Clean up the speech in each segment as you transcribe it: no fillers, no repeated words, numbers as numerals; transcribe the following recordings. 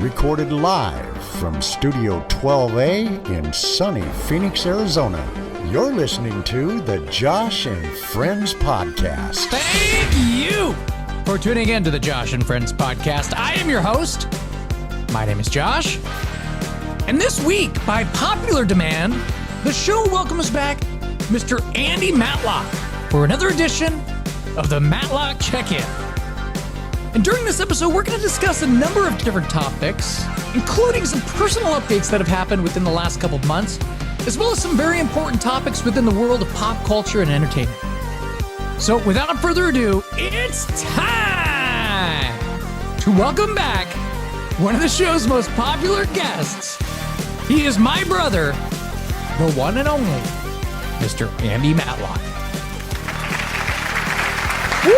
recorded live from Studio 12A in sunny Phoenix, Arizona. You're listening to the Josh and Friends Podcast. Thank you for tuning in to the Josh and Friends Podcast. I am your host. My name is Josh. And this week, by popular demand, the show welcomes back Mr. Andy Matlock for another edition of the Matlock Check-In. And during this episode, we're going to discuss a number of different topics, including some personal updates that have happened within the last couple of months, as well as some very important topics within the world of pop culture and entertainment. So without further ado, it's time to welcome back one of the show's most popular guests. He is my brother, the one and only Mr. Andy Matlock. Woo!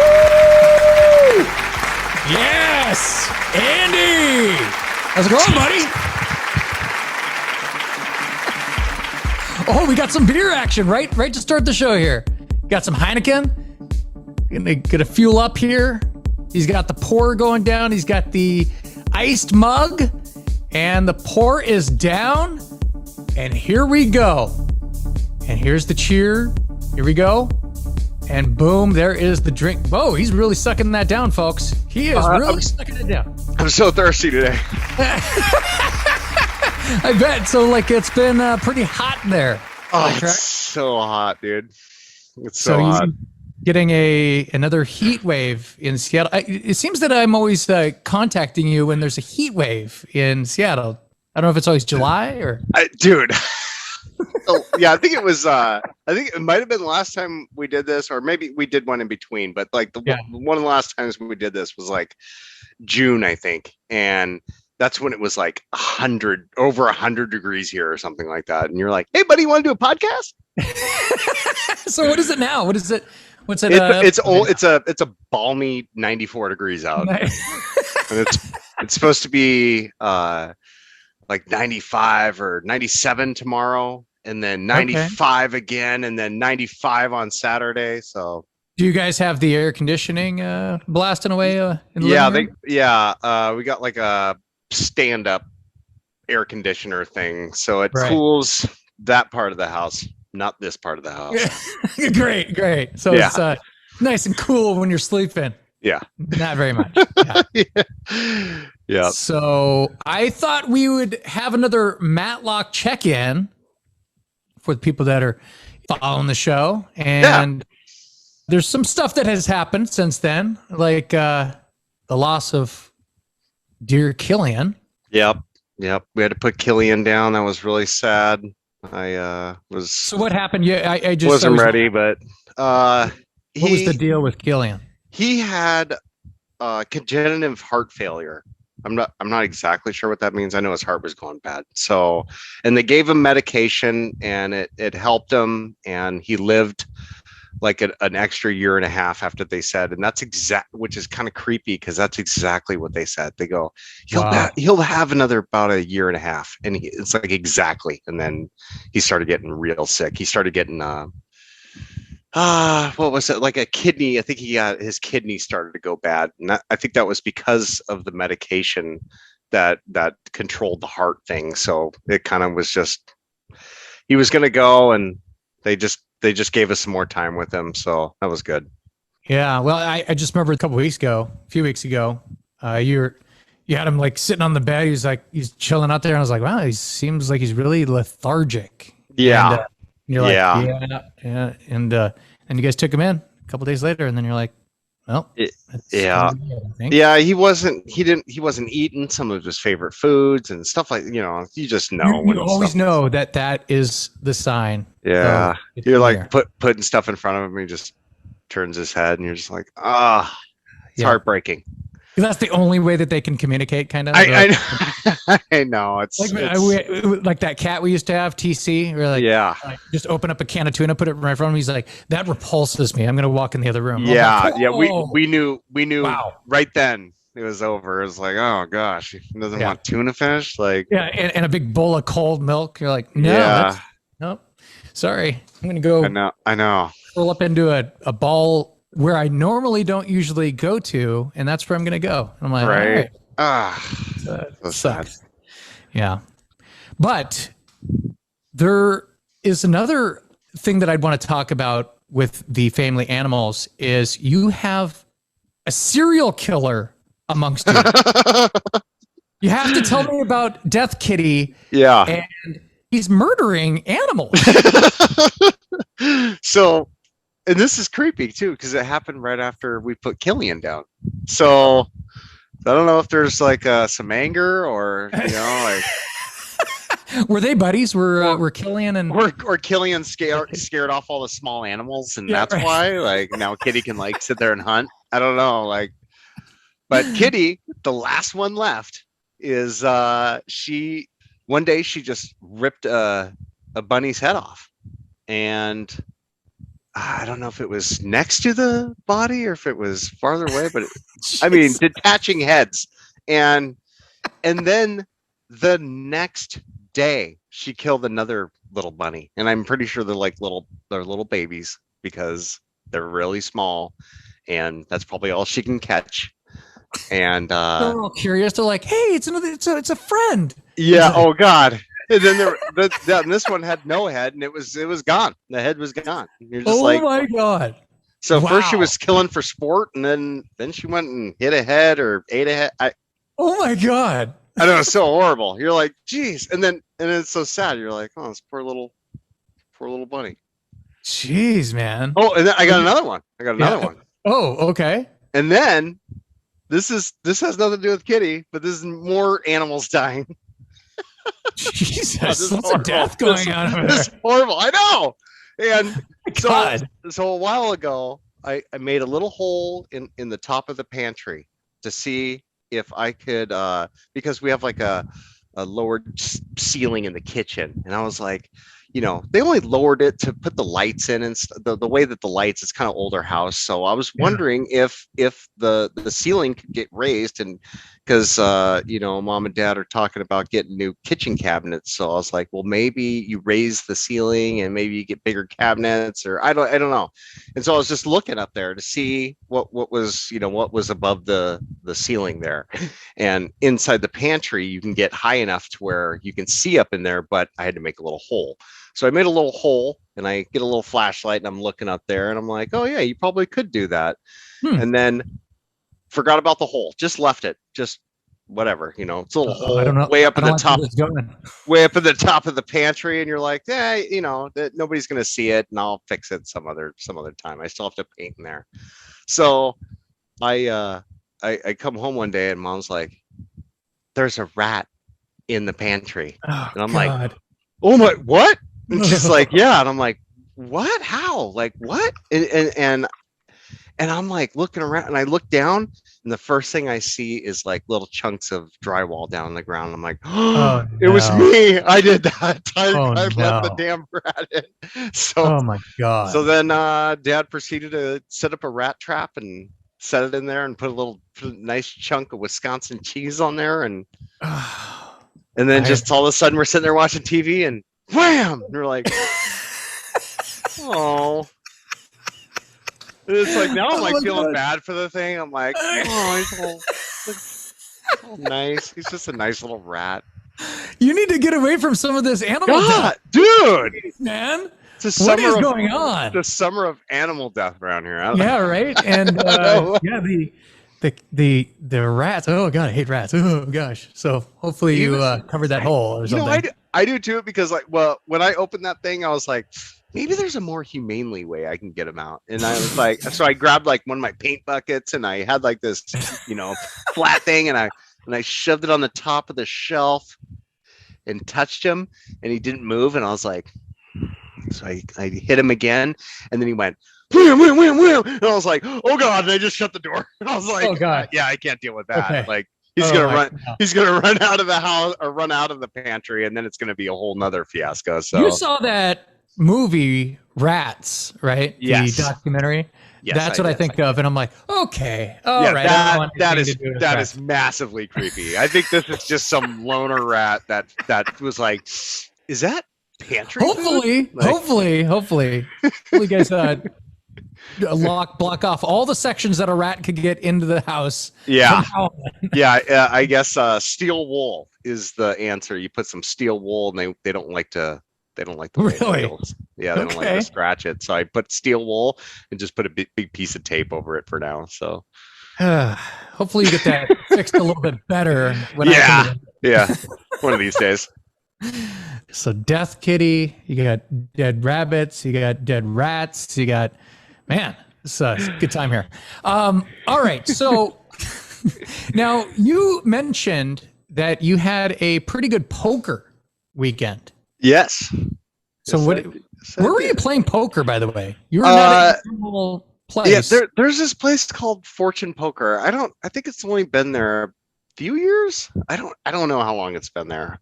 Yes! Andy! How's it going, buddy? Oh, we got some beer action, right to start the show here. Got some Heineken. Gonna fuel up here. He's got the pour going down. He's got the iced mug. And the pour is down. And here we go. And here's the cheer. Here we go. And boom, there is the drink. Whoa, he's really sucking that down, folks. He is really sucking it down. I'm so thirsty today. I bet. So, it's been pretty hot there. Oh, it's so hot, dude. It's so so hot. Getting another heat wave in Seattle. It seems that I'm always contacting you when there's a heat wave in Seattle. I don't know if it's always July or... Dude. Oh, yeah, I think it was. I think it might have been the last time we did this, or maybe we did one in between. But one of the last times we did this was June, I think, and that's when it was over 100 degrees here or something like that. And you're like, "Hey, buddy, you want to do a podcast?" So what is it now? What is it? What's it? It's a balmy 94 degrees out, and it's supposed to be 95 or 97 tomorrow, and then 95 again, and then 95 on Saturday. So do you guys have the air conditioning blasting away in the living room? We got a stand-up air conditioner thing, so it cools that part of the house, not this part of the house. Great. So it's nice and cool when you're sleeping. Yeah. Not very much. Yeah. So I thought we would have another Matlock check-in for the people that are following the show. And there's some stuff that has happened since then, like the loss of dear Killian. Yep. We had to put Killian down. That was really sad. So what happened? Yeah, I just wasn't ready, but what was the deal with Killian? He had congenital heart failure. I'm not exactly sure what that means. I know his heart was going bad. So, and they gave him medication, and it helped him, and he lived an extra year and a half after they said, and that's which is kind of creepy because that's exactly what they said. They go, he'll have another about a year and a half, and it's exactly. And then he started getting real sick. He started getting what was it? A kidney. I think his kidney started to go bad. And I think that was because of the medication that controlled the heart thing. So it kind of was just, he was going to go, and they just gave us some more time with him. So that was good. Yeah. Well, I just remember a few weeks ago, you had him sitting on the bed. He's chilling out there. And I was like, wow, he seems like he's really lethargic. Yeah. And, you're like, yeah. And you guys took him in a couple days later, and then you're like, well, he wasn't eating some of his favorite foods and stuff you just know. You always know that is the sign. Yeah. You're putting stuff in front of him, and he just turns his head, and you're just like, it's heartbreaking. That's the only way that they can communicate, kind of. I know. It's like that cat we used to have, TC. We're just open up a can of tuna, put it right in front of him. He's like, that repulses me. I'm going to walk in the other room. We knew right then it was over. It was like, oh gosh, he doesn't want tuna fish. And a big bowl of cold milk. You're like, no, nope. Sorry, I'm going to go. I know. Roll up into a ball where I normally don't usually go to, and that's where I'm going to go. And I'm like, right. All right. So sad. Sucks. Yeah. But there is another thing that I'd want to talk about with the family animals is you have a serial killer amongst you. You have to tell me about Death Kitty. Yeah. And he's murdering animals. So, and this is creepy too, because it happened right after we put Killian down. So I don't know if there's like some anger or, like. Were they buddies? Were Killian and or Killian scared off all the small animals, and that's right. why like now Kitty can like sit there and hunt. I don't know, like, but Kitty, the last one left, is she one day she just ripped a bunny's head off, and I don't know if it was next to the body or if it was farther away, but I mean detaching heads, and then the next day she killed another little bunny, and I'm pretty sure they're little babies because they're really small, and that's probably all she can catch. And they're all curious. They're like, "Hey, it's a friend." Yeah. Oh God. And then this one had no head, and it was gone. The head was gone. You're just oh my God. So Wow. first she was killing for sport, and then she went and hit a head or ate a head. Oh my God. I know, it's so horrible. You're like, geez, and then it's so sad. You're like, oh, this poor little bunny. Jeez, man. Oh, and then I got another one. One. Oh, okay. And then this has nothing to do with Kitty, but this is more animals dying. Jesus, Oh, what's a death going on over This is there? horrible. I know. And God. so a while ago, I made a little hole in the top of the pantry to see if I could, because we have like a lowered ceiling in the kitchen, and I was like, they only lowered it to put the lights in, and the way that the lights, it's kind of older house, so I was wondering if the ceiling could get raised, and because mom and dad are talking about getting new kitchen cabinets, so I was like, well, maybe you raise the ceiling and maybe you get bigger cabinets, or I don't know. And so I was just looking up there to see what was above the ceiling there, and inside the pantry you can get high enough to where you can see up in there, but I had to make a little hole. So I made a little hole, and I get a little flashlight, and I'm looking up there, and I'm like, oh yeah, you probably could do that. And then forgot about the hole, just left it, just whatever, it's a little hole I don't know. way up in the top, Way up at the top of the pantry, and you're like, yeah, that nobody's gonna see it, and I'll fix it some other time. I still have to paint in there. So I come home one day, and mom's like, there's a rat in the pantry. And I'm like, oh my, what? And she's like, yeah. And I'm like, what? How? Like, what? And I'm like looking around, and I look down, and the first thing I see is like little chunks of drywall down on the ground. I'm like, oh, it was me. I did that. I let the damn rat in. So, oh my God. So then dad proceeded to set up a rat trap and set it in there, and put a nice chunk of Wisconsin cheese on there, and then just all of a sudden we're sitting there watching TV, and wham! And we're like, oh. It's like, now I'm like feeling bad for the thing. I'm like, oh, he's all nice. He's just a nice little rat. You need to get away from some of this animal death, dude. Jeez, man. What is going on? The summer of animal death around here. Yeah, right. And the rats. Oh God, I hate rats. Oh gosh. So hopefully you covered that hole or something. I do too, because when I opened that thing, I was like, maybe there's a more humanely way I can get them out. And I was like, so I grabbed like one of my paint buckets, and I had like this, flat thing, and I shoved it on the top of the shelf and touched him, and he didn't move. And I was like, so I hit him again, and then he went, wham, wham, wham, wham. And I was like, oh God. And I just shut the door. And I was like, oh God, yeah, I can't deal with that. Okay. Like, he's gonna run out of the house or run out of the pantry, and then it's gonna be a whole nother fiasco. So you saw that movie Rats, right? Yes. The documentary. Yes, that's what I think of, and I'm like, okay, all right. That is massively creepy. I think this is just some loner rat that was like, is that pantry? Hopefully, food? Like, hopefully, you guys block off all the sections that a rat could get into the house. Yeah. from now on. Yeah, I guess steel wool is the answer. You put some steel wool, and they don't like to the way it Really? feels. Yeah, they don't like to scratch it. So I put steel wool and just put a big piece of tape over it for now. So Hopefully you get that fixed a little bit better. Yeah, one of these days. So death kitty, you got dead rabbits, you got dead rats, you got, man, it's a good time here. All right, so now you mentioned that you had a pretty good poker weekend. Yes. So Yes, where were you playing poker, by the way? You were not at a normal place. Yeah, there's this place called Fortune Poker. I think it's only been there a few years. I don't know how long it's been there.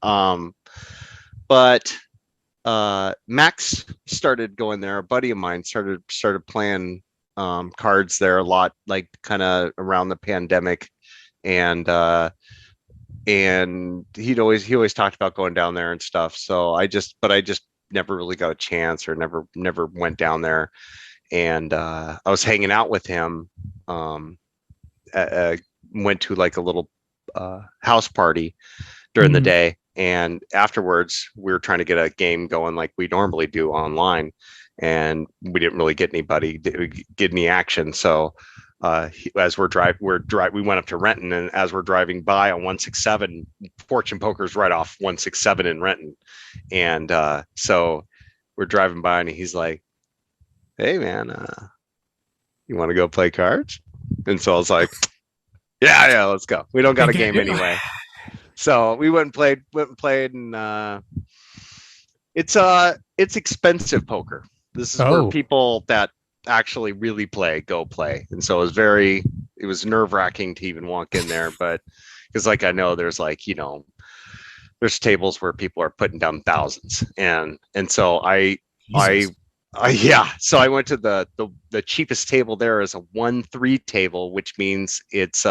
But Max started going there. A buddy of mine started playing cards there a lot, like kind of around the pandemic, and he always talked about going down there and stuff. So I just never really got a chance, or never went down there. And I was hanging out with him. Went to like a little house party during the day. And afterwards, we were trying to get a game going like we normally do online, and we didn't really get any action. So as we went up to Renton, and as we're driving by on 167, Fortune Poker's right off 167 in Renton, and so we're driving by, and he's like, "Hey man, you want to go play cards?" And so I was like, "Yeah, let's go. We don't got a game anyway." So we went and played, and it's expensive poker. This is where people that actually really go play. And so it was nerve-wracking to even walk in there, but because like I know there's like, there's tables where people are putting down thousands, and so so I went to the cheapest table there is a 1-3 table, which means it's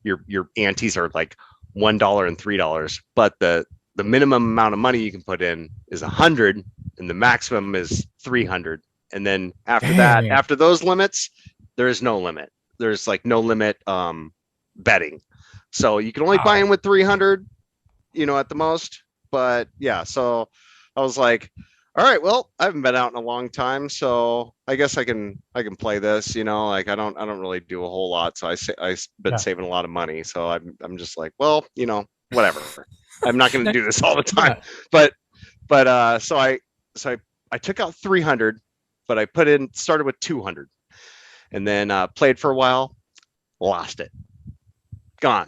your antes are like $1 and $3, but the minimum amount of money you can put in is 100, and the maximum is 300. And then after those limits, there is no limit. There's like no limit betting. So you can only buy in with 300, at the most. But yeah, so I was like, all right, well, I haven't been out in a long time, so I guess I can play this, like I don't really do a whole lot, so I've been saving a lot of money, so I'm just like, well, whatever. I'm not going to do this all the time. But so I took out 300, but I started with 200, and then played for a while, lost it, gone.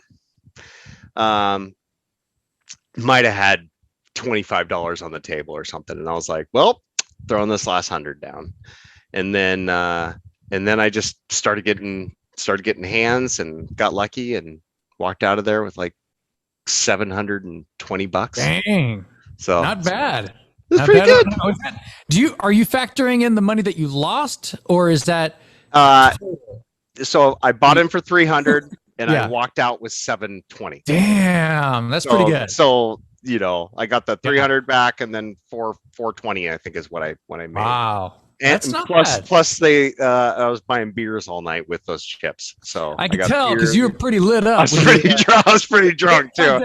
Might have had $25 on the table or something, and I was like, well, throwing this last 100 down, and then I just started getting hands, and got lucky and walked out of there with like $720. Dang. So not bad. It's pretty good. Are you factoring in the money that you lost, or is that so I bought in for 300 and I walked out with 720. Damn, that's pretty good. So I got the 300 back, and then 420, I think, is what I made. Wow. That's not bad. Plus I was buying beers all night with those chips. So I can tell because you were pretty lit up. I was pretty drunk too.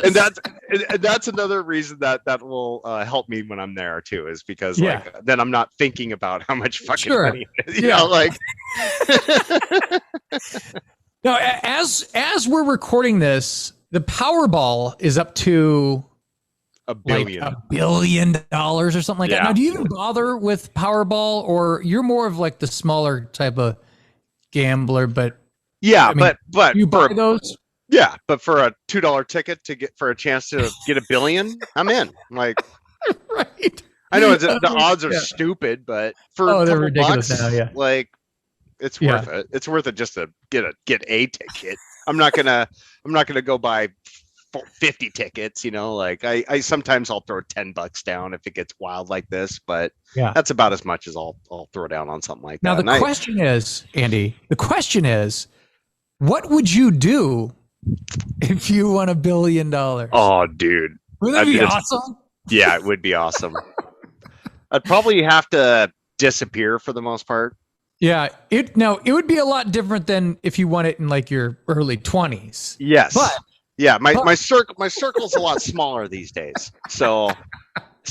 And that's another reason that will help me when I'm there too, is because like then I'm not thinking about how much fucking money, like. Now, as we're recording this, the Powerball is up to $1 billion. Like $1 billion or something like that. Now, do you even bother with Powerball, or you're more of like the smaller type of gambler? But but you buy those? Yeah, but for a $2 ticket for a chance to get $1 billion, I'm in. Like, right. I know the odds are stupid, but for they're ridiculous bucks, now. Like, it's worth it. It's worth it just to get a ticket. I'm not gonna go buy 50 tickets, like I sometimes I'll throw $10 down if it gets wild like this, but that's about as much as I'll throw down on something like that. Now the question is, Andy, what would you do if you won $1 billion? Oh, dude. Would that be awesome? Yeah, it would be awesome. I'd probably have to disappear for the most part. Yeah. It would be a lot different than if you won it in like your early 20s. Yes. But yeah, my circle's a lot smaller these days. So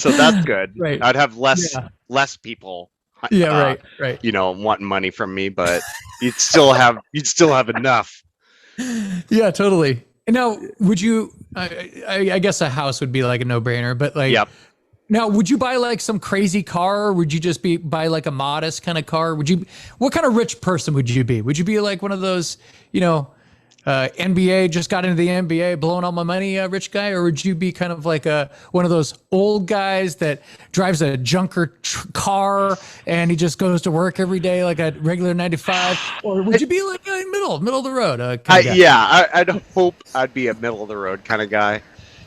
that's good. Right. I'd have less people right. wanting money from me, but you'd still have enough. Yeah, totally. Now, would you I guess a house would be like a no-brainer, but like Yep. Now, would you buy like some crazy car, or would you just buy like a modest kind of car? What kind of rich person would you be? Would you be like one of those, NBA, just got into the NBA, blowing all my money, rich guy? Or would you be kind of like one of those old guys that drives a junker car and he just goes to work every day like a regular 9 to 5? Or would you be like a middle of the road? I'd hope I'd be a middle of the road kind of guy.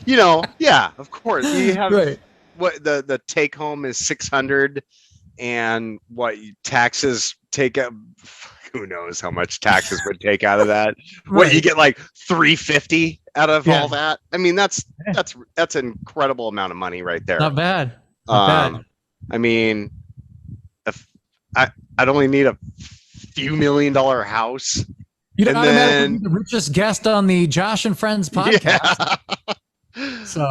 Yeah, of course. You have Right. what the take home is 600, and what taxes take up. Who knows how much taxes would take out of that? Right. What you get like 350 out of all that? I mean, that's an incredible amount of money right there. Not bad. Not bad. I mean, if I'd only need a few $1 million house. You'd and automatically then be the richest guest on the Josh and Friends podcast. Yeah. So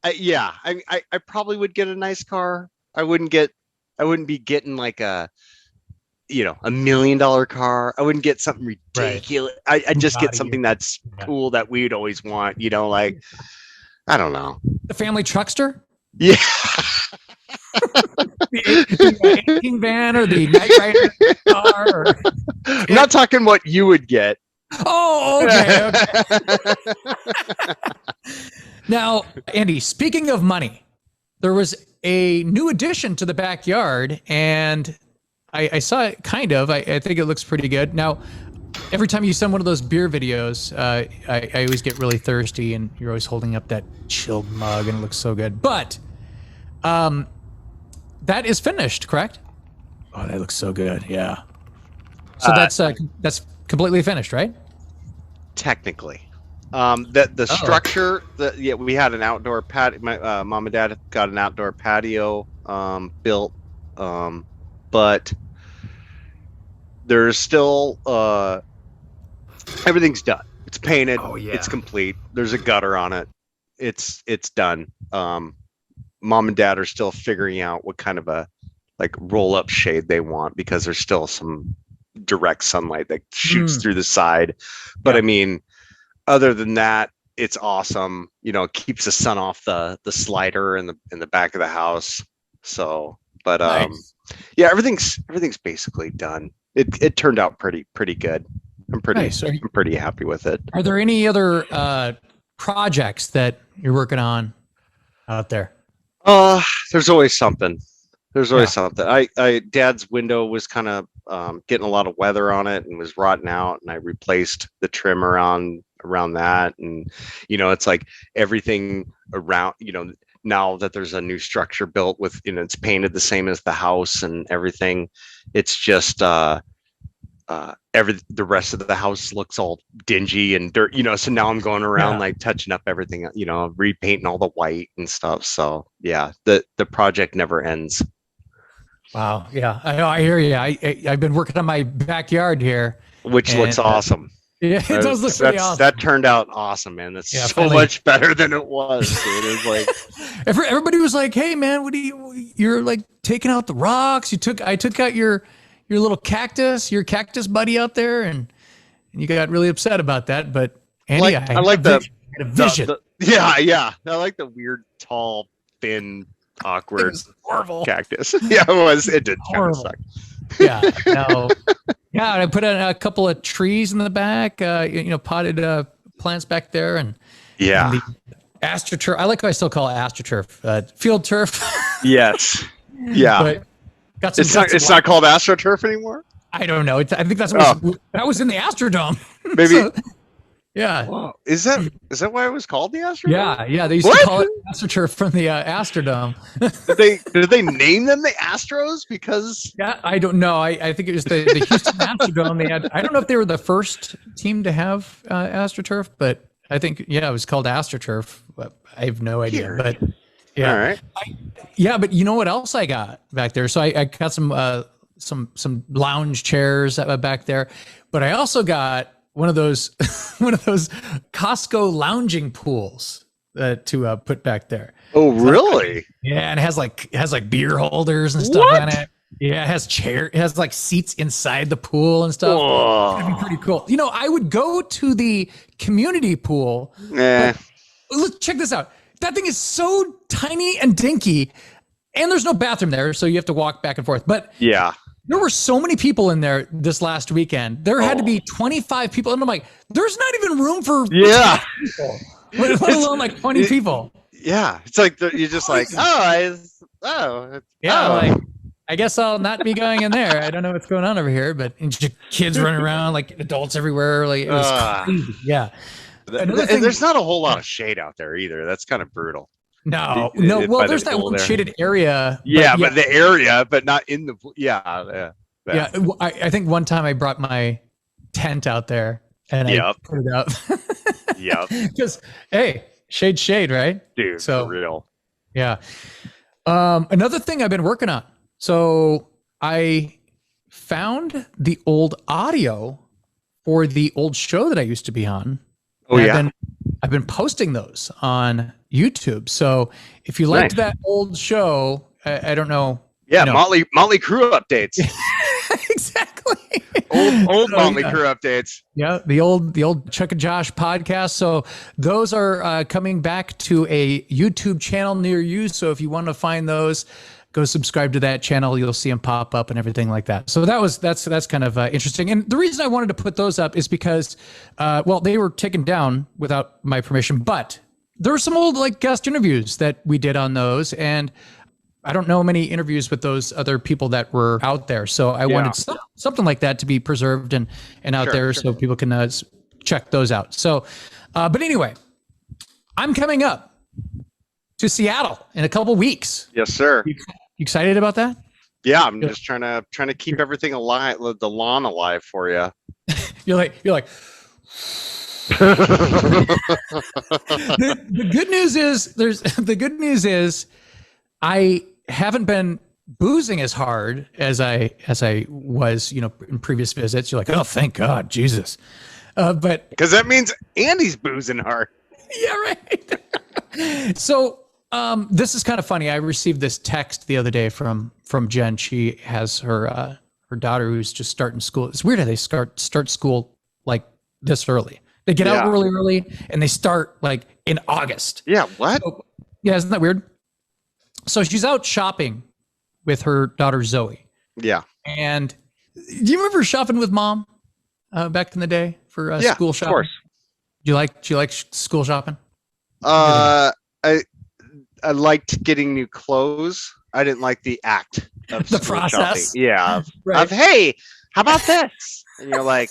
I probably would get a nice car. I wouldn't be getting like a $1 million car. I wouldn't get something ridiculous. Right. I'd just get something that's cool that we'd always want, like, I don't know. The family truckster? Yeah. the 18 van or the Knight Rider car? I'm not talking what you would get. Oh, okay. Now, Andy, speaking of money, there was a new addition to the backyard, and I saw it kind of. I think it looks pretty good. Now, every time you send one of those beer videos, I always get really thirsty, and you're always holding up that chilled mug, and it looks so good. But that is finished, correct? Oh, that looks so good. Yeah. So that's completely finished, right? Technically. The structure, we had an outdoor patio. My mom and dad got an outdoor patio built, but there's still everything's done. It's painted. Oh, yeah. It's complete. There's a gutter on it. It's done. Mom and dad are still figuring out what kind of a roll up shade they want, because there's still some direct sunlight that shoots through the side. But I mean, other than that, it's awesome. It keeps the sun off the slider in the back of the house. So, but nice. Yeah, everything's basically done. It turned out pretty good. I'm pretty happy with it. Are there any other projects that you're working on out there? There's always something. Something. Dad's window was kind of getting a lot of weather on it and was rotting out, and I replaced the trim around that, and it's like everything around, now that there's a new structure built with, it's painted the same as the house and everything, it's just the rest of the house looks all dingy and dirt, so now I'm going around like touching up everything, repainting all the white and stuff. So yeah, the project never ends. Wow. Yeah, I know. I hear you. I've been working on my backyard here, which looks awesome. Yeah, it does look pretty awesome. That turned out awesome, man. That's so much better than it was. Dude. It was like everybody was like, "Hey, man, you're like taking out the rocks. I took out your little cactus, your cactus buddy out there, and you got really upset about that." But Andy, I like the vision. Yeah. I like the weird, tall, thin, awkward cactus. Yeah, it was. It did kind of suck. Yeah. No. Yeah, and I put in a couple of trees in the back, potted plants back there, and the astroturf. I like how I still call it astroturf, field turf. Yes. Yeah. But it's not called astroturf anymore. I don't know. I think that's what that was in the Astrodome. Maybe. So, yeah. Wow. Is that why it was called the Astrodome? Yeah. They used to call it astroturf from the Astrodome. Did they name them the Astros because? Yeah, I don't know. I think it was the Houston Astrodome. They had. I don't know if they were the first team to have astroturf, but I think it was called astroturf. I have no idea. But yeah. All right. But you know what else I got back there? So I got some some lounge chairs back there, but I also got one of those Costco lounging pools to put back there. Oh, really? Yeah, and it has like beer holders and stuff on it. Yeah, it has like seats inside the pool and stuff. Whoa. That'd be pretty cool. I would go to the community pool. Look, check this out. That thing is so tiny and dinky, and there's no bathroom there, so you have to walk back and forth. But yeah, there were so many people in there this last weekend. There had to be 25 people, and I'm like, there's not even room for people, let alone like 20 people. Yeah, it's like you're just like, like, I guess I'll not be going in there. I don't know what's going on over here, but kids running around, like adults everywhere. Like it was crazy. Yeah. There's not a whole lot of shade out there either. That's kind of brutal. No. Well, there's that one shaded area. But the area, but not in the. Yeah. I think one time I brought my tent out there and I put it up. Yeah. Because hey, shade, right? Dude, so for real. Yeah. Another thing I've been working on. So I found the old audio for the old show that I used to be on. Oh, yeah. I've been posting those on YouTube. So if you liked that old show, I don't know. Yeah, Motley Crue updates. Exactly. Old Motley Crue updates. Yeah, the old Chuck and Josh podcast. So those are coming back to a YouTube channel near you. So if you want to find those, go subscribe to that channel. You'll see them pop up and everything like that. So that's kind of interesting. And the reason I wanted to put those up is because, they were taken down without my permission, but there were some old like guest interviews that we did on those. And I don't know many interviews with those other people that were out there. So I wanted something like that to be preserved and out there so people can check those out. So, but anyway, I'm coming up to Seattle in a couple weeks. Yes, sir. You excited about that? Yeah, I'm just trying to keep everything alive, the lawn alive for you. You're like. the good news is I haven't been boozing as hard as I was, in previous visits. You're like, oh, thank God, Jesus. But because that means Andy's boozing hard. Yeah, right. So this is kind of funny. I received this text the other day from Jen. She has her daughter who's just starting school. It's weird how they start school like this early. They get out really early and they start like in August. Yeah. What? So, yeah. Isn't that weird? So she's out shopping with her daughter Zoe. Yeah. And do you remember shopping with mom back in the day for school shopping? Of course. Do you like school shopping? I liked getting new clothes. I didn't like the act of the process. Shopping. Yeah. Right. Of hey, how about this? And you're like,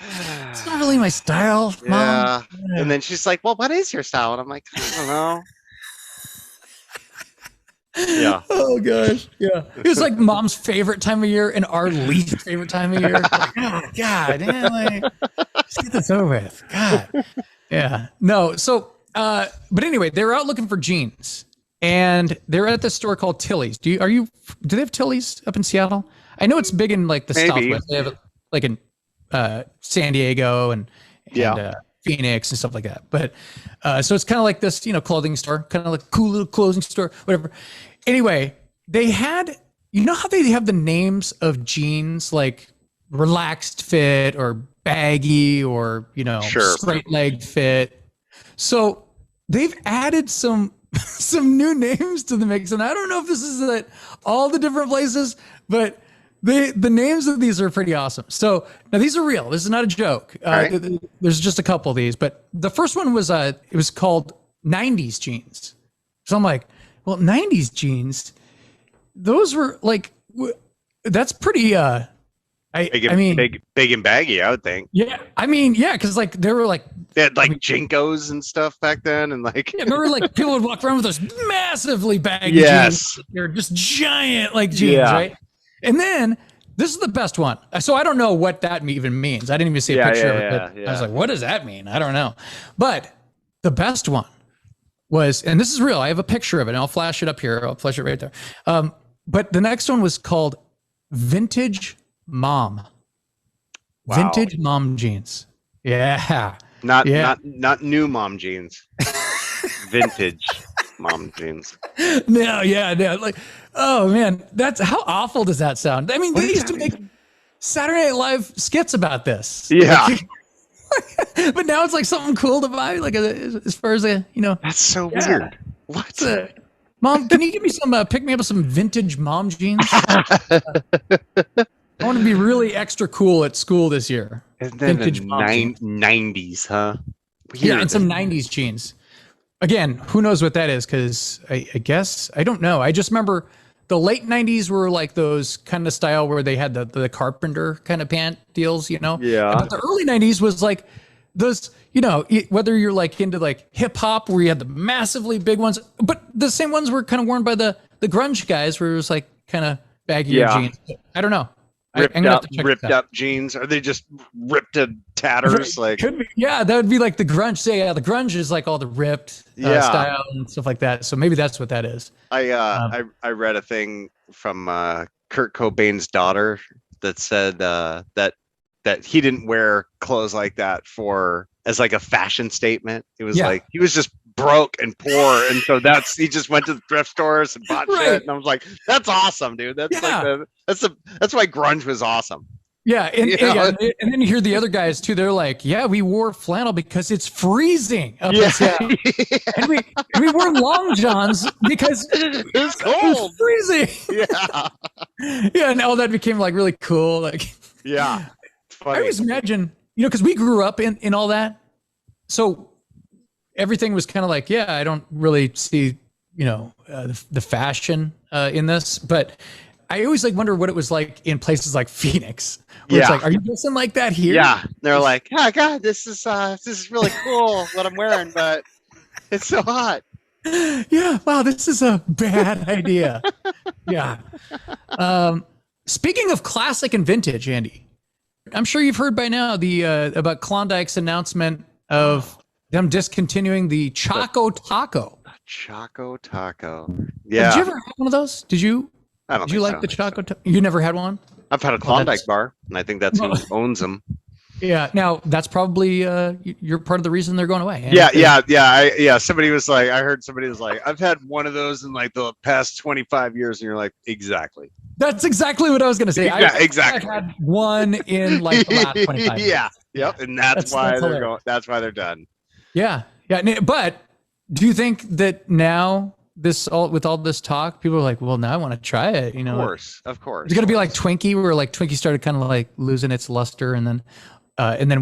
it's not really my style, Mom. Yeah. And then she's like, well, what is your style? And I'm like, I don't know. Yeah. Oh gosh. Yeah. It was like Mom's favorite time of year and our least favorite time of year. Like, oh God, man, let's get this over with. God. Yeah. No. So, but anyway, they were out looking for jeans, and they're at this store called Tilly's. Do they have Tilly's up in Seattle? I know it's big in like the Southwest. They have it like in San Diego and Phoenix and stuff like that. But so it's kind of like this, clothing store, kind of like a cool little clothing store, whatever. Anyway, they had, how they have the names of jeans like relaxed fit or baggy or, straight leg fit. So they've added some new names to the mix. And I don't know if this is at all the different places, but the names of these are pretty awesome. So now these are real. This is not a joke. Right. There's just a couple of these, but the first one was it was called 90s jeans. So I'm like, well, 90s jeans, those were like, that's pretty, big and baggy, I would think. Yeah. I mean, yeah. Cause like, they were like, they had like Jinkos and stuff back then. And like, remember like people would walk around with those massively baggy jeans. They're just giant like jeans, right? And then this is the best one. So I don't know what that even means. I didn't even see a picture of it. But I was like, what does that mean? I don't know. But the best one was, and this is real. I have a picture of it and I'll flash it up here. I'll flash it right there. But the next one was called vintage mom. Wow. Vintage mom jeans. Yeah. Not new mom jeans. Vintage mom jeans. No, like, oh man, that's how awful does that sound? I mean, they used to make Saturday Night Live skits about this. Yeah. Like, but now it's like something cool to buy, like as far as That's so weird. What? Mom, can you give me some? Pick me up some vintage mom jeans. I want to be really extra cool at school this year. And then Vintage the mom jeans. 90s, huh? Weird. Yeah, and some 90s jeans. Again, who knows what that is? Because I guess I don't know. I just remember the late 90s were like those kind of style where they had the carpenter kind of pant deals, Yeah. But the early 90s was like those, whether you're like into like hip hop where you had the massively big ones, but the same ones were kind of worn by the grunge guys where it was like kind of baggier jeans. I don't know. Ripped up jeans. Are they just ripped to tatters? Like, could be. Yeah, that would be like the grunge. Say, the grunge is like all the ripped style and stuff like that. So maybe that's what that is. I read a thing from Kurt Cobain's daughter that said that he didn't wear clothes like that as like a fashion statement. It was like he was just broke and poor, and so he just went to the thrift stores and bought shit. And I was like, that's awesome, dude. That's that's why grunge was awesome. Yeah, and then you hear the other guys too. They're like, "Yeah, we wore flannel because it's freezing." And we wore long johns because it's cold, freezing. Yeah, yeah, and all that became like really cool. Like, yeah, I always imagine, because we grew up in all that, so everything was kind of like, I don't really see, the fashion in this, but I always like wonder what it was like in places like Phoenix. Where it's like, are you dressing like that here? Yeah, they're like, oh god, this is really cool what I'm wearing, but it's so hot. Yeah, wow, this is a bad idea. Yeah. Speaking of classic and vintage, Andy, I'm sure you've heard by now about Klondike's announcement of them discontinuing the Choco Taco. The Choco Taco. Yeah. Did you ever have one of those? Did you? I don't. Did you like the Choco Taco? You never had one? I've had a Klondike bar, and I think that's who owns them. Yeah. Now that's probably you're part of the reason they're going away. Somebody was like, I heard somebody was like, I've had one of those in like the past 25 years, and you're like, exactly. That's exactly what I was going to say. Exactly. I had one in like the last 25 years. Yeah. Yep. And that's why they're going. That's why they're done. Yeah. Yeah. But do you think that now with all this talk, people are like, well, now I want to try it. Of course. It's going to be like Twinkie, where like Twinkie started kind of like losing its luster and then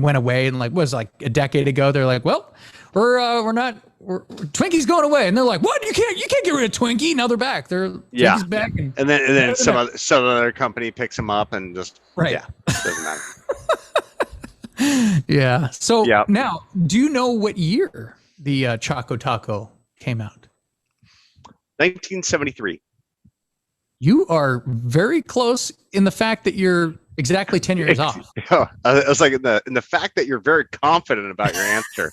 went away. And like, was like a decade ago, they're like, well, Twinkie's going away. And they're like, what? You can't get rid of Twinkie. Now they're back. Twinkie's back. And then some other company picks them up and just, doesn't matter. Yeah. So now, do you know what year the Choco Taco came out? 1973. You are very close in the fact that you're exactly 10 years off. I was like, in the fact that you're very confident about your answer.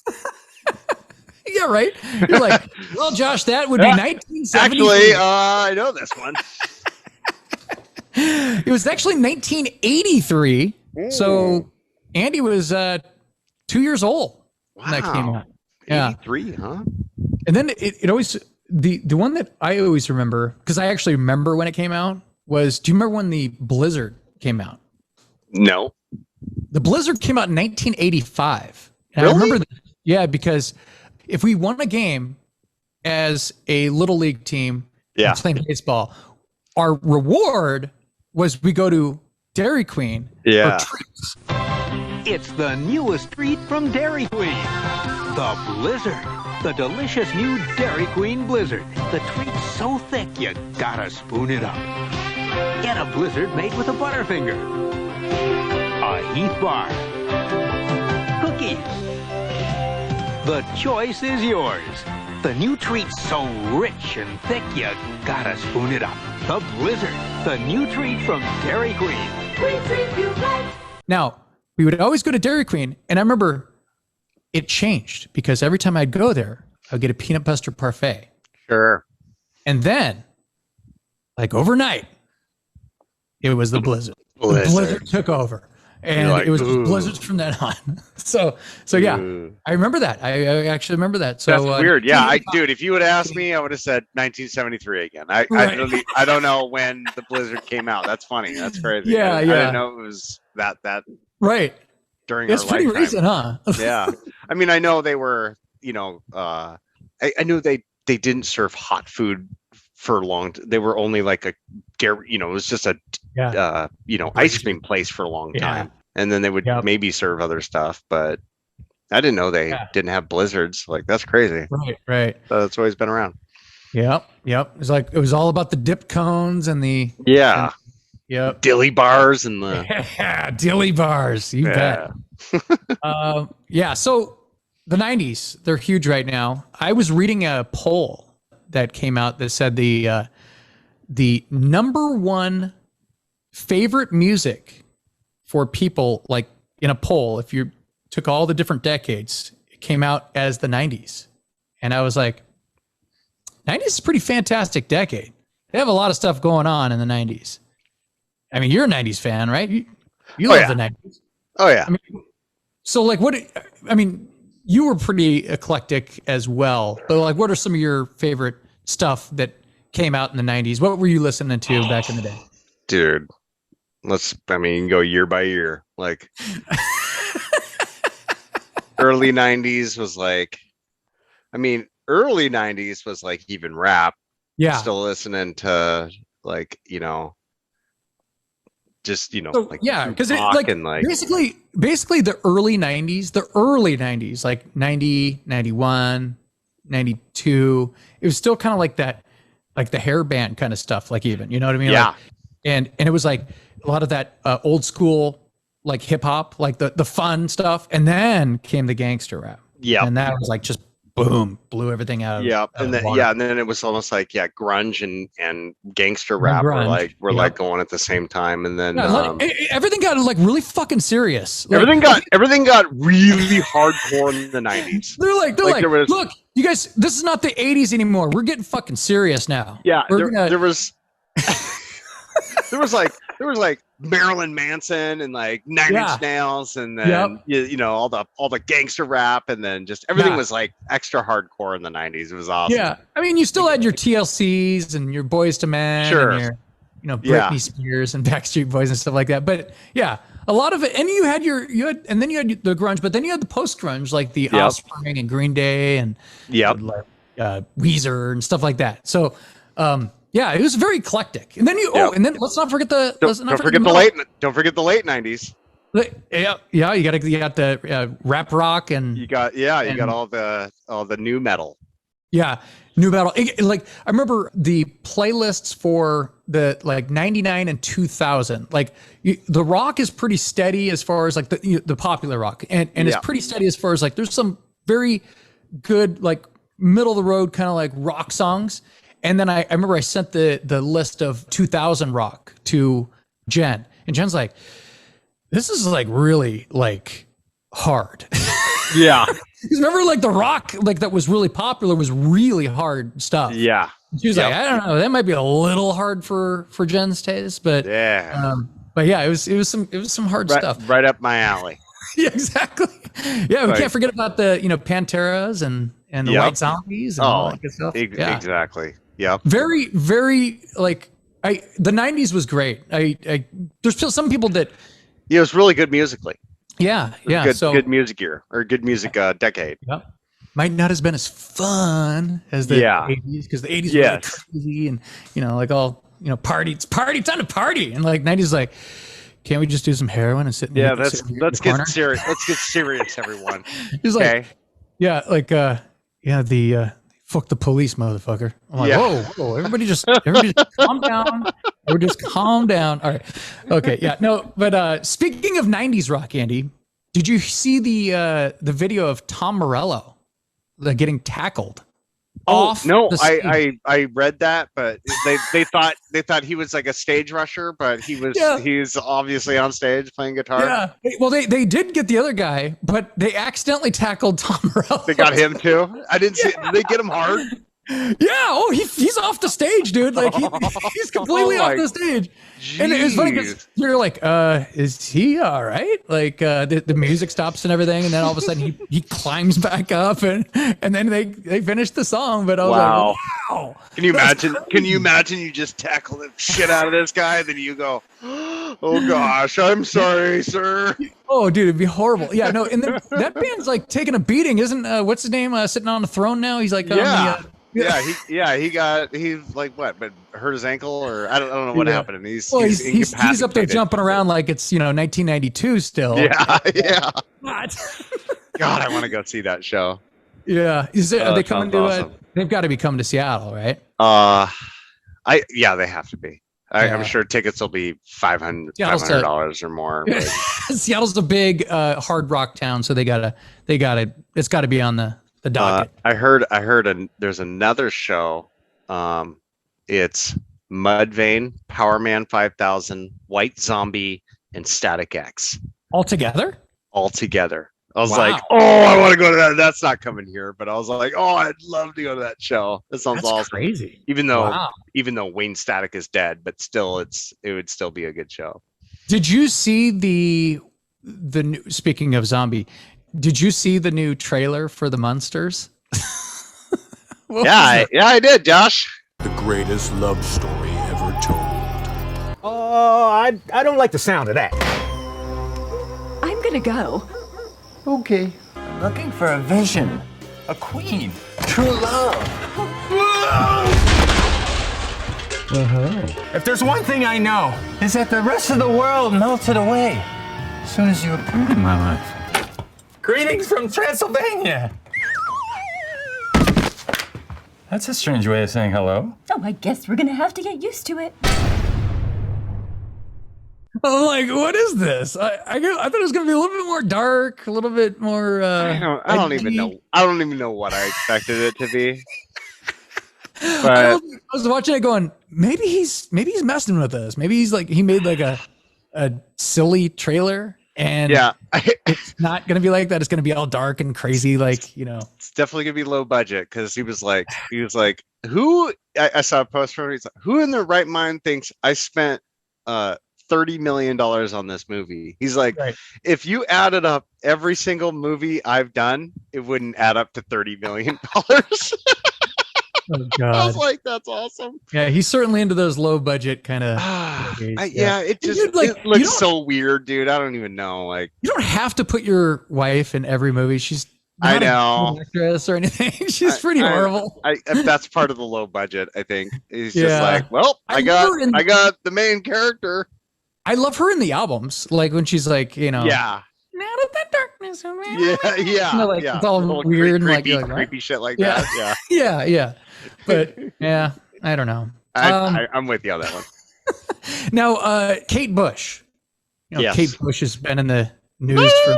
Yeah, right. You're like, well, Josh, that would be 1973. Actually, I know this one. It was actually 1983. Ooh. So Andy was 2 years old when that came out. Yeah, 83, huh? And then it always the one that I always remember, because I actually remember when it came out, was, do you remember when the Blizzard came out? No. The Blizzard came out in 1985. And really? I remember that, because if we won a game as a little league team playing baseball, our reward was we go to Dairy Queen for treats. It's the newest treat from Dairy Queen, the Blizzard. The delicious new Dairy Queen Blizzard. The treat's so thick you gotta spoon it up. Get a Blizzard made with a Butterfinger, a Heath bar, cookies. The choice is yours. The new treat's so rich and thick you gotta spoon it up. The Blizzard, the new treat from Dairy Queen. We treat you right. Now, we would always go to Dairy Queen, and I remember it changed because every time I'd go there, I'd get a peanut butter parfait. Sure. And then, like overnight, it was the blizzard. Blizzard. The blizzard took over. And like, it was just "Ooh." blizzards from then on. So yeah, Ooh. I remember that. I actually remember that. So That's weird. Yeah, dude, if you would ask me, I would have said 1973 again. I don't know when the blizzard came out. That's funny. That's crazy. Yeah, I didn't know it was that right during it's our pretty lifetime. recent, huh? Yeah. I mean, I know they were, I knew they didn't serve hot food for long. They were only like it was just a ice cream place for a long time. And then they would maybe serve other stuff, but I didn't know they didn't have blizzards. Like, that's crazy. Right. So it's always been around. Yep. It was all about the dip cones and the dilly bars and the dilly bars. You bet. So the 90s, they're huge right now. I was reading a poll that came out that said the number one favorite music for people, like in a poll, if you took all the different decades, it came out as the 90s. And I was like, 90s is a pretty fantastic decade. They have a lot of stuff going on in the 90s. I mean, you're a 90s fan, right? You love the 90s. Oh, yeah. I mean, so like you were pretty eclectic as well, but like, what are some of your favorite stuff that came out in the 90s? What were you listening to back in the day? Dude, you can go year by year. Like, early 90s was like, even rap. Yeah. Still listening to because basically the early 90s, like 90, 91, 92, it was still kind of like that, like the hair band kind of stuff, like, even, you know what I mean? Yeah. Like, and it was like a lot of that old school, like hip hop, like the fun stuff. And then came the gangster rap. Yeah. And that was like, just boom, blew everything out. And then it was almost like, grunge and gangster rap were like going at the same time. And then everything got like really fucking serious. Like, everything got really hardcore in the 90s. They're like, look, you guys, this is not the 80s anymore. We're getting fucking serious now. Yeah, there was like Marilyn Manson and like Nine Inch Nails, and then all the gangster rap, and then just everything was like extra hardcore in the 90s. It was awesome. Yeah, I mean, you still had your TLCs and your Boys to Men, and your Britney Spears and Backstreet Boys and stuff like that. But yeah, a lot of it, and you had the grunge, but then you had the post grunge, like the Offspring and Green Day and Weezer and stuff like that. So. It was very eclectic. And then and then let's not forget the don't forget the late 90s. You got the rap rock, and you got all the new metal. Yeah, new metal. Like, I remember the playlists for the like 99 and 2000. Like, the rock is pretty steady as far as like the popular rock, and it's pretty steady as far as like there's some very good like middle of the road kind of like rock songs. And then I remember I sent the list of 2000 rock to Jen, and Jen's like, "This is like really like hard." Yeah, because remember, like the rock like that was really popular was really hard stuff. Yeah, she was like, "I don't know, that might be a little hard for Jen's taste, but it was some hard stuff, right up my alley." Yeah, exactly. Yeah, we can't forget about the Panteras and the White Zombies and all that good stuff. Exactly. Yeah. Very, very like the 90s was great. There's still some people that it was really good musically. Yeah. Good music year or good music decade. Yeah. Might not have been as fun as the 80s, because the 80s were like crazy and like all party. It's party time to party, and like 90s like, can't we just do some heroin and sit? Let's get serious. Let's get serious, everyone. He's like, fuck the police, motherfucker. I'm like, whoa, everybody just calm down. Everybody just calm down. All right. Okay. Yeah. No, but speaking of 90s rock, Andy, did you see the video of Tom Morello getting tackled? I read that, but they thought he was like a stage rusher, but he's obviously on stage playing guitar. Yeah. Well, they did get the other guy, but they accidentally tackled Tom Morello. They got him too. I didn't see. Did they get him hard? Yeah. Oh, he's off the stage, dude. Like he's completely off the stage. And it was funny because you're like, is he all right? Like the music stops and everything, and then all of a sudden he climbs back up, and then they finish the song. But I was like, wow. Can you imagine? Can you imagine you just tackle the shit out of this guy, then you go, oh gosh, I'm sorry, sir. Oh, dude, it'd be horrible. Yeah, no, and that band's like taking a beating, isn't? What's his name? Sitting on the throne now. He's like, he's like what? But hurt his ankle, or I don't know what happened. And he's up there jumping around like it's 1992 still. Yeah. What? God, I want to go see that show. Yeah, are they coming to? Awesome. They've got to be coming to Seattle, right? They have to be. I'm sure tickets will be $500 or more. Seattle's a big hard rock town, so it's got to be on the docket. I heard there's another show. It's Mudvayne, Power Man 5000, White Zombie, and Static X. All together. I was like, oh, I want to go to that. That's not coming here, but I was like, oh, I'd love to go to that show. That sounds awesome. Crazy. Even though Wayne Static is dead, but still, it would still be a good show. Did you see the new, speaking of zombie? Did you see the new trailer for the Munsters? I did, Josh. The greatest love story ever told. Oh, I don't like the sound of that. I'm gonna go. Okay. I'm looking for a vision. A queen. True love. If there's one thing I know, Is that the rest of the world melted away as soon as you appeared in my life. greetings from Transylvania. That's a strange way of saying hello. Oh, I guess we're gonna have to get used to it. I'm like, what is this? I thought it was gonna be a little bit more dark, a little bit more. I don't even know. I don't even know what I expected it to be. But I was watching it, going, maybe he's messing with us. Maybe he made like a silly trailer, and it's not gonna be like that. It's gonna be all dark and crazy, It's definitely gonna be low budget because he was like, who? I saw a post from him. He's like, who in their right mind thinks I spent $30 million on this movie? He's like, if you added up every single movie I've done, it wouldn't add up to $30 million. Oh, God. I was like, that's awesome. Yeah, he's certainly into those low budget kind of. It looks so weird, dude. I don't even know. Like, you don't have to put your wife in every movie. She's not an actress or anything. She's pretty horrible. That's part of the low budget, I think. He's just like, well, I got the main character. I love her in the albums, like when she's like, yeah. Out of the darkness. Yeah. It's all weird, creepy shit like that. Yeah. Yeah. But yeah, I don't know. I'm with you on that one. Now, Kate Bush. Yes. Kate Bush has been in the news for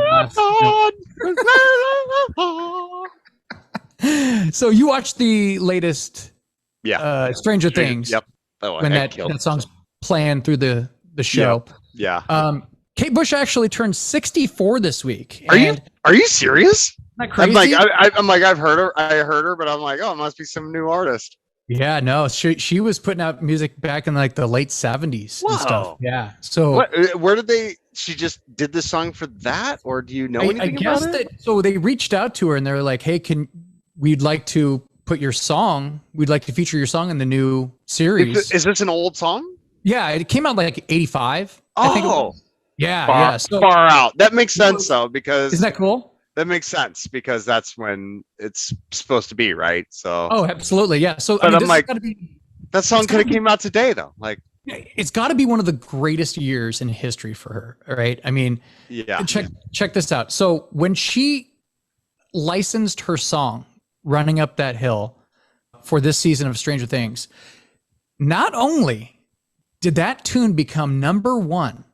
So you watched the latest Stranger Things. Yep. When that song's playing through the show. Yeah. Kate Bush actually turned 64 this week. Are you serious? Not crazy? I'm like, I've heard her. I heard her, but I'm like, oh, it must be some new artist. Yeah, no, she was putting out music back in like the late 70s and stuff. Yeah. So where did she just did this song for that, or do you know anything about it? So they reached out to her and they're like, hey, we'd like to put your song. We'd like to feature your song in the new series. Is this an old song? Yeah, it came out like 85. Oh, I think it was. Yeah. So far out. That makes sense though, because isn't that cool? That makes sense because that's when it's supposed to be, right? So. Oh, absolutely, yeah. So, but I'm like, that song could have came out today, though. Like, it's got to be one of the greatest years in history for her. All right, I mean, check this out. So when she licensed her song "Running Up That Hill" for this season of Stranger Things, not only did that tune become the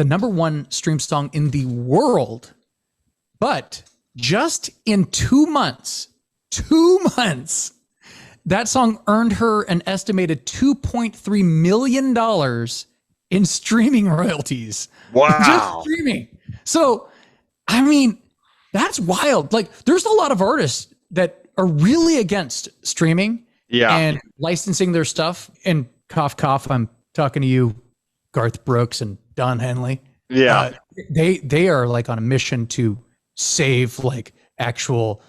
number one stream song in the world, but just in 2 months, that song earned her an estimated $2.3 million in streaming royalties. Wow. Just streaming. So, I mean, that's wild. Like, there's a lot of artists that are really against streaming Yeah. and licensing their stuff, and cough, cough, I'm talking to you, Garth Brooks and Don Henley. Yeah. They are like on a mission to save like actual,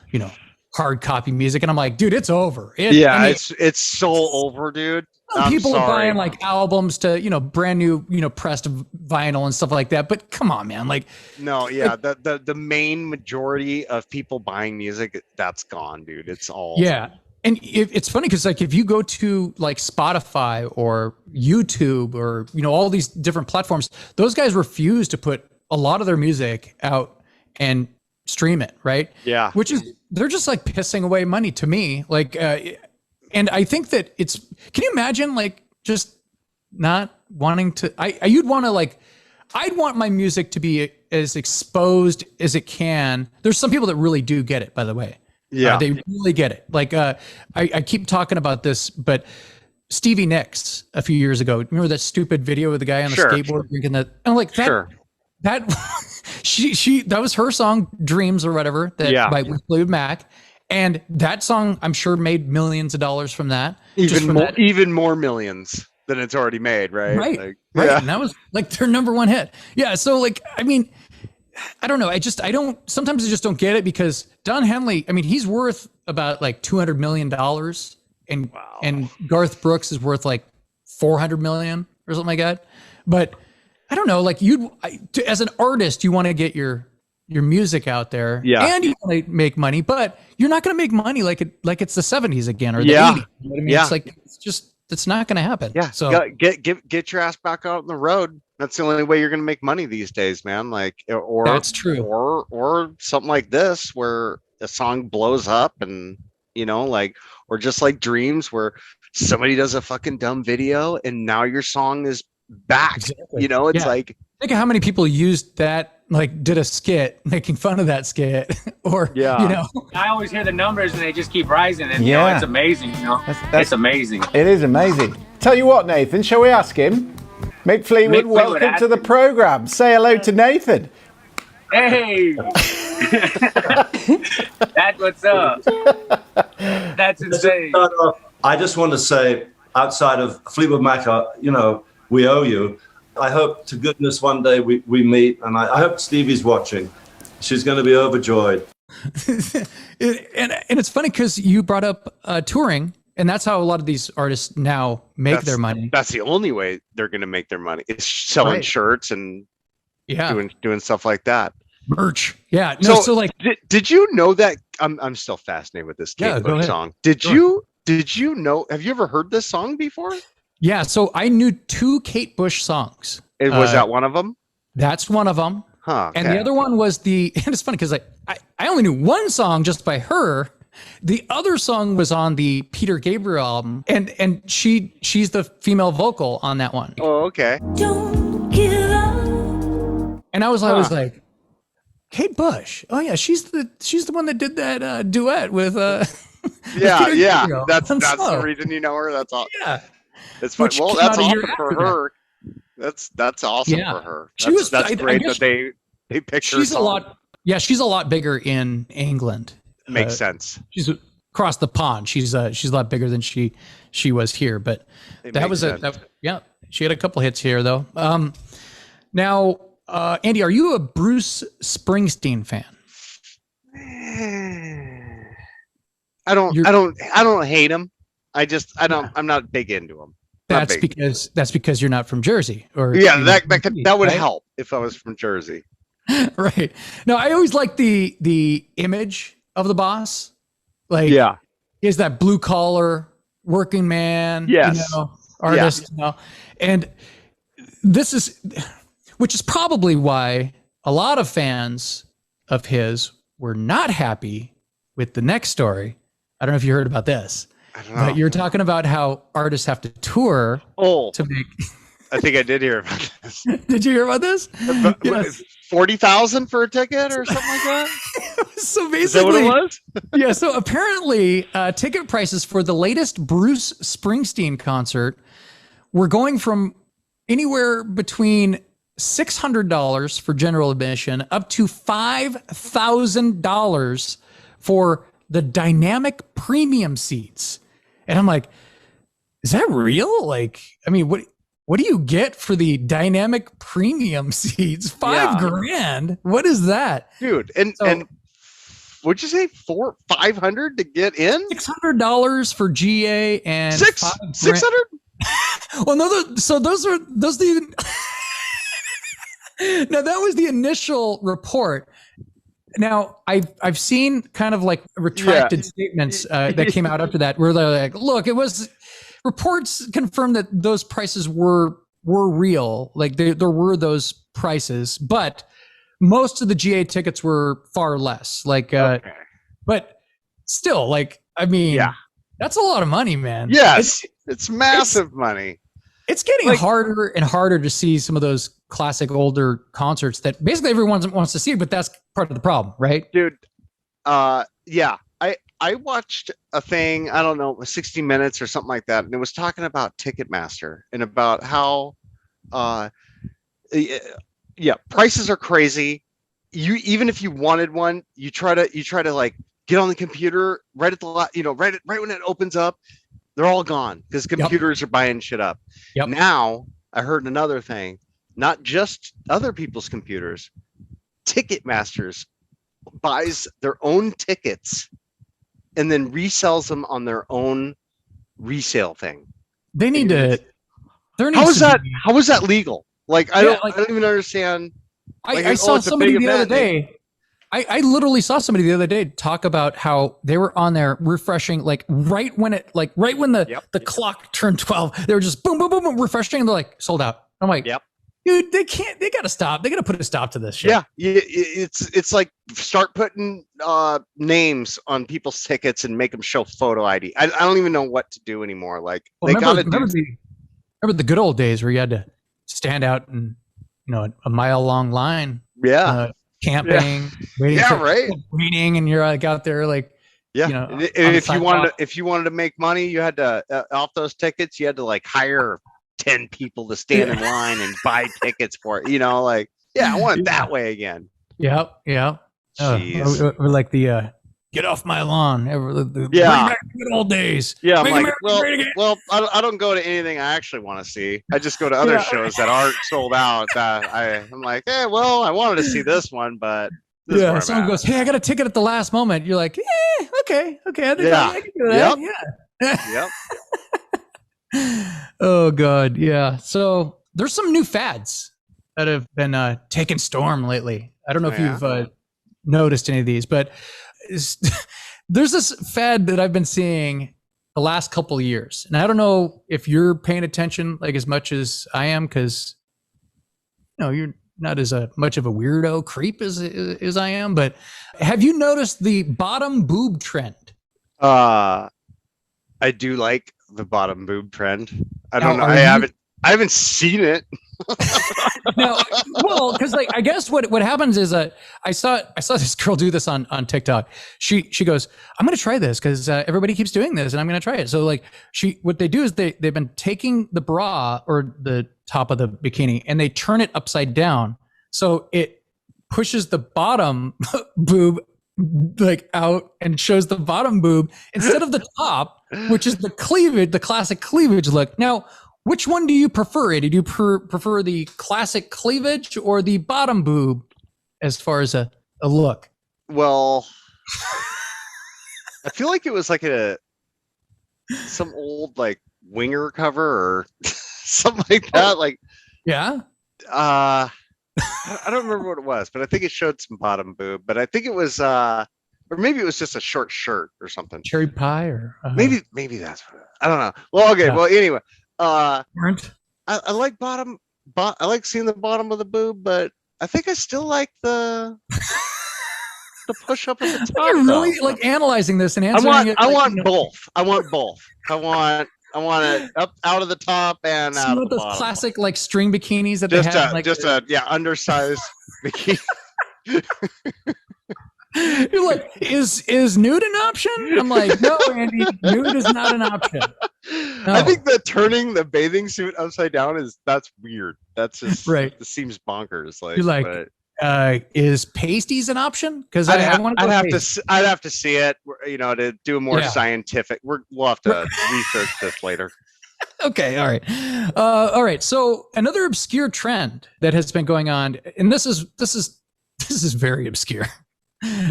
hard copy music. And I'm like, dude, it's over. It's so over, dude. People are buying like albums to, brand new, pressed vinyl and stuff like that. But come on, man. Like, no, yeah. The main majority of people buying music, that's gone, dude. It's all. Yeah. And it's funny because like if you go to like Spotify or YouTube or all these different platforms, those guys refuse to put a lot of their music out and stream it, right? Yeah. Which is they're just like pissing away money to me. Like, and I think that it's. Can you imagine like just not wanting to? You'd want to like. I'd want my music to be as exposed as it can. There's some people that really do get it, by the way. Yeah, they really get it. Like, I keep talking about this, but Stevie Nicks a few years ago. Remember that stupid video of the guy on the skateboard drinking that? I'm like that. That that was her song "Dreams" or whatever that by Fleetwood Mac, and that song I'm sure made millions of dollars from that. Even more millions than it's already made, right? Right, like, right. Yeah. And that was like their number one hit. Yeah. So like, I mean. I don't know. Sometimes I just don't get it because Don Henley, I mean, he's worth about like $200 million and Garth Brooks is worth like 400 million or something like that. But I don't know, like as an artist, you want to get your music out there and you want to make money, but you're not going to make money like it's the 70s again or the 80s. You know what I mean? It's like, it's not going to happen. Yeah. So get your ass back out on the road. That's the only way you're going to make money these days, man. Like, or that's true. Or something like this, where a song blows up, and or just like Dreams, where somebody does a fucking dumb video, and now your song is back. Exactly. It's like think of how many people used that, like, did a skit making fun of that skit, or I always hear the numbers, and they just keep rising, and it's amazing. It's amazing. It is amazing. Tell you what, Nathan, shall we ask him? Mick Fleetwood, welcome to the program. Say hello to Nathan. Hey. That's what's up. That's insane. I just want to say, outside of Fleetwood Mac, we owe you. I hope to goodness one day we meet, and I hope Stevie's watching. She's going to be overjoyed. and it's funny because you brought up touring. And that's how a lot of these artists now make their money. That's the only way they're going to make their money. It's selling shirts and doing stuff like that. Merch. Yeah. No, so like, did you know that? I'm still fascinated with this Kate Bush song. Did you know? Have you ever heard this song before? Yeah. So I knew 2 Kate Bush songs. Was that one of them? That's one of them. Huh. Okay. And the other one was and it's funny because I only knew one song just by her. The other song was on the Peter Gabriel album, and she's the female vocal on that one. Oh, okay. Don't give up. And I was like, Kate Bush. Oh yeah, she's the one that did that duet with Peter Gabriel. That's the reason you know her. That's all. Yeah, it's fun. Well, that's awesome for her. That's awesome for her. That's great that they picked her. She's a lot. Yeah, she's a lot bigger in England. Makes sense. She's across the pond. She's a lot bigger than she was here. But that was she had a couple hits here though. Now, Andy, are you a Bruce Springsteen fan? I don't hate him. I'm not big into him. That's because you're not from Jersey, or that would help if I was from Jersey. Right. No, I always like the image of the boss. Like, is that blue collar working man, artist, and this is, which is probably why a lot of fans of his were not happy with the next story. I don't know if you heard about this, but you're talking about how artists have to tour to make. I think I did hear about this. Did you hear about this? Yes. 40,000 for a ticket or something like that? So basically, is that what it was? Yeah. So apparently, ticket prices for the latest Bruce Springsteen concert were going from anywhere between $600 for general admission up to $5,000 for the dynamic premium seats. And I'm like, is that real? Like, I mean, what do you get for the dynamic premium seats? $5,000. What is that? Dude, and what'd you say? $500 to get in? $600 for GA and $600? Well, no, those are the now that was the initial report. Now I've seen kind of like retracted statements that came out after that, where they're like, look, it was reports confirmed that those prices were real. Like there were those prices, but most of the GA tickets were far less. Like, but still, like, I mean, that's a lot of money, man. Yes, it's massive money. It's getting harder and harder to see some of those classic older concerts that basically everyone wants to see, but that's part of the problem, right? Dude, I watched a thing, I don't know, 60 Minutes or something like that, and it was talking about Ticketmaster and about how prices are crazy. You, even if you wanted one, you try to like get on the computer right at the right when it opens up, they're all gone because computers are buying shit up. Now I heard another thing, not just other people's computers, Ticketmasters buys their own tickets and then resells them on their own resale thing. They need to. How is that legal? Like I don't even understand. I saw somebody the other day. I literally saw somebody the other day talk about how they were on there refreshing, like right when the clock turned 12, they were just boom, boom, boom, boom, refreshing, and they're like sold out. I'm like, dude, they gotta stop. They gotta put a stop to this shit. Yeah, it's like start putting names on people's tickets and make them show photo ID. I don't even know what to do anymore. Like, remember the good old days where you had to stand out in a mile long line. Camping, waiting waiting, and you're like out there like, if you wanted to make money, you had to off those tickets, you had to like hire 10 people to stand in line and buy tickets for it. I want it that way again. Or like the get off my lawn. Bring back the good old days. Yeah, I'm like, well, I don't go to anything I actually want to see. I just go to other shows that aren't sold out. That I'm like, I wanted to see this one, but this is where someone goes, hey, I got a ticket at the last moment. You're like, okay, I think I can do that. Yep. Oh God, yeah. So there's some new fads that have been taking storm lately. I don't know if you've noticed any of these, but there's this fad that I've been seeing the last couple of years, and I don't know if you're paying attention like as much as I am, because you're not as much of a weirdo creep as I am. But have you noticed the bottom boob trend? I do like the bottom boob trend. I don't know. I haven't seen it. No, well, because like I guess what happens is I saw this girl do this on TikTok. She goes, I'm gonna try this because everybody keeps doing this and I'm gonna try it. So like what they do is they've been taking the bra or the top of the bikini and they turn it upside down so it pushes the bottom boob like out and shows the bottom boob instead of the top, which is the cleavage, the classic cleavage look. Now, which one do you prefer? Do you prefer the classic cleavage or the bottom boob as far as a look? Well, I feel like it was like some old like winger cover or something like that. Like, I don't remember what it was, but I think it showed some bottom boob. But I think it was, or maybe it was just a short shirt or something. Cherry pie, or maybe that's what I don't know. Well, okay. Well, anyway. I like I like seeing the bottom of the boob, but I think I still like the push up at the top. You're really like analyzing this and answering it. I want both. I want it up out of the top and out of the bottom. Classic like string bikinis that they have. Undersized bikini. You're like, is nude an option? I'm like, no, Andy, nude is not an option. No. I think that turning the bathing suit upside down that's weird. That's just right. It seems bonkers. Like, you're like, is pasties an option? Because I'd have to see it, to do a more scientific. We'll have to research this later. Okay, all right. So another obscure trend that has been going on, and this is very obscure,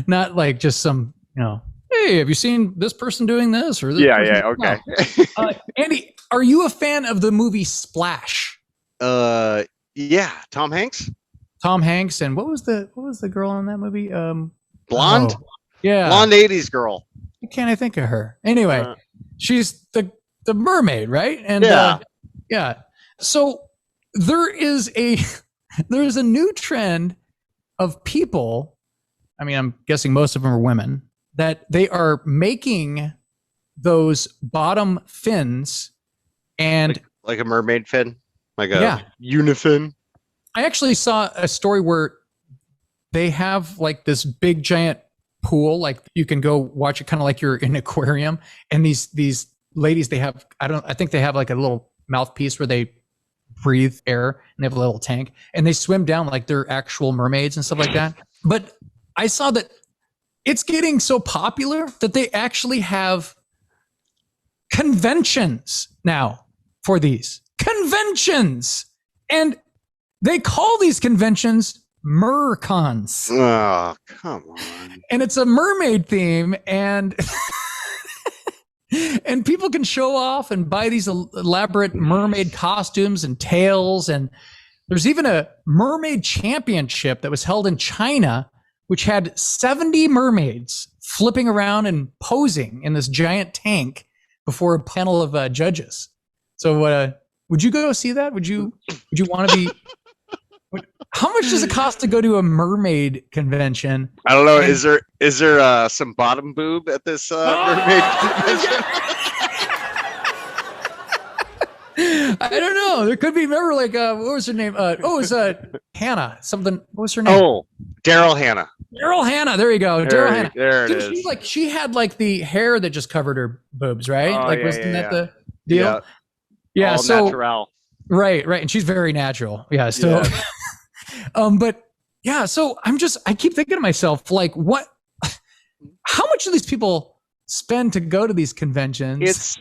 not like just some, hey, have you seen this person doing this or this? Okay. No. Andy, are you a fan of the movie Splash? Yeah, Tom Hanks. Tom Hanks, and what was the girl in that movie? Blonde. Yeah, blonde 80s girl. Why can't I think of her? Anyway, she's the mermaid, right? And yeah. So there's a new trend of people. I mean, I'm guessing most of them are women, that they are making those bottom fins and like a mermaid fin, like a unifin. I actually saw a story where they have like this big giant pool, like you can go watch it kind of like you're in an aquarium, and these ladies, they have, I think they have like a little mouthpiece where they breathe air, and they have a little tank, and they swim down like they're actual mermaids and stuff like that. But I saw that it's getting so popular that they actually have conventions now for these conventions, and they call these conventions Mercons. Oh, come on. And it's a mermaid theme, and and people can show off and buy these elaborate mermaid costumes and tails. And there's even a mermaid championship that was held in China, which had 70 mermaids flipping around and posing in this giant tank before a panel of judges. So would you go see that? Would you want to be... How much does it cost to go to a mermaid convention? I don't know. Is there some bottom boob at this mermaid convention? I don't know. There could be. Remember, like what was her name? It was Hannah. Something. What was her name? Oh, Daryl Hannah. Daryl Hannah. There you go. Daryl Hannah. There it is. She had like the hair that just covered her boobs, right? Wasn't that the deal? Yeah. All so natural. Right, and she's very natural. Yeah. So. Yeah. But yeah, so I keep thinking to myself, like, how much do these people spend to go to these conventions?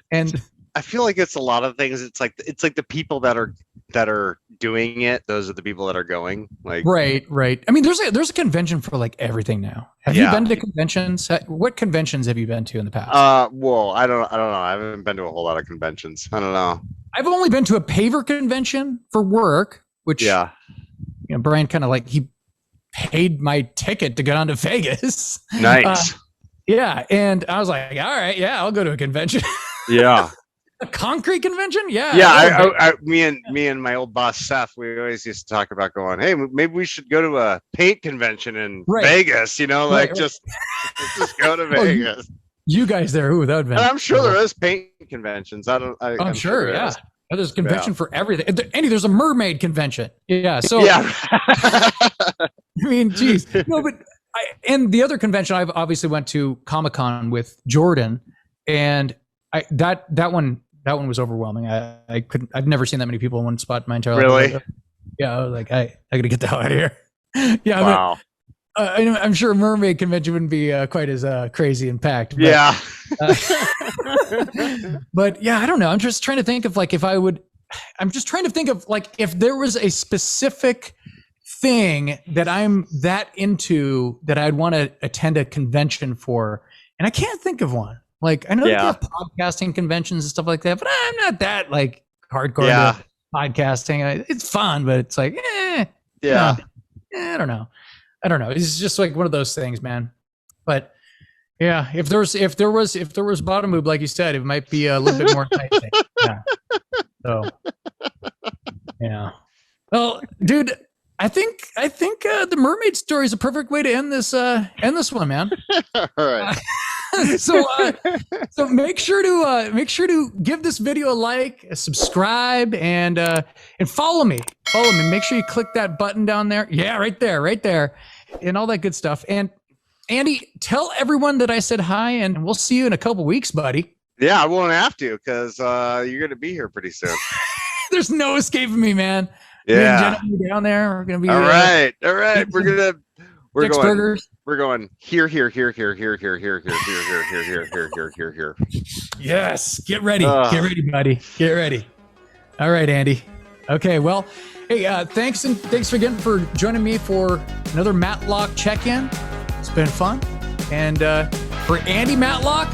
I feel like it's a lot of things. It's like the people that are doing it. Those are the people that are going. Like, right. I mean, there's a convention for like everything now. Have you been to conventions? What conventions have you been to in the past? Well, I don't know. I haven't been to a whole lot of conventions. I don't know. I've only been to a paver convention for work, which Brian kind of like, he paid my ticket to get on to Vegas. Nice. And I was like, all right, I'll go to a convention. Yeah. A concrete convention? Yeah. Yeah. Me and my old boss, Seth, we always used to talk about going, hey, maybe we should go to a paint convention in Vegas, just go to Vegas. You guys there, that would have been. And I'm sure there is paint conventions. I'm sure yeah. There's a convention for everything. Andy, there's a mermaid convention. Yeah. So, I mean, geez. No, but and the other convention I've obviously went to, Comic-Con with Jordan, and that one was overwhelming. I've never seen that many people in one spot in my entire life. Really? Yeah. I was like, I gotta get the hell out of here. Yeah. Wow. I'm sure a mermaid convention wouldn't be quite as crazy and packed. But, yeah. But yeah, I don't know. I'm just trying to think of like if there was a specific thing that I'm that into that I'd want to attend a convention for, and I can't think of one. Like I know they have podcasting conventions and stuff like that, but I'm not that like hardcore into podcasting. It's fun, but it's like, I don't know. It's just like one of those things, man. But yeah, if there was bottom boob, like you said, it might be a little bit more enticing. Yeah. So yeah. Well, dude, I think the mermaid story is a perfect way to end this one, man. All right. So make sure to give this video a like, a subscribe, and follow me. Make sure you click that button down there. Yeah, right there, and all that good stuff. And Andy, tell everyone that I said hi, and we'll see you in a couple weeks, buddy. Yeah, I won't have to because you're going to be here pretty soon. There's no escaping me, man. Yeah. Down there. We're gonna be all right. We're Dick's going. Burgers. We're going here. Yes. Get ready. Get ready, buddy. Get ready. All right, Andy. Okay. Well, hey, thanks again for joining me for another Matlock Check-In. It's been fun. And for Andy Matlock,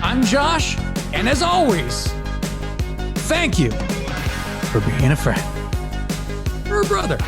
I'm Josh. And as always, thank you for being a friend or a brother.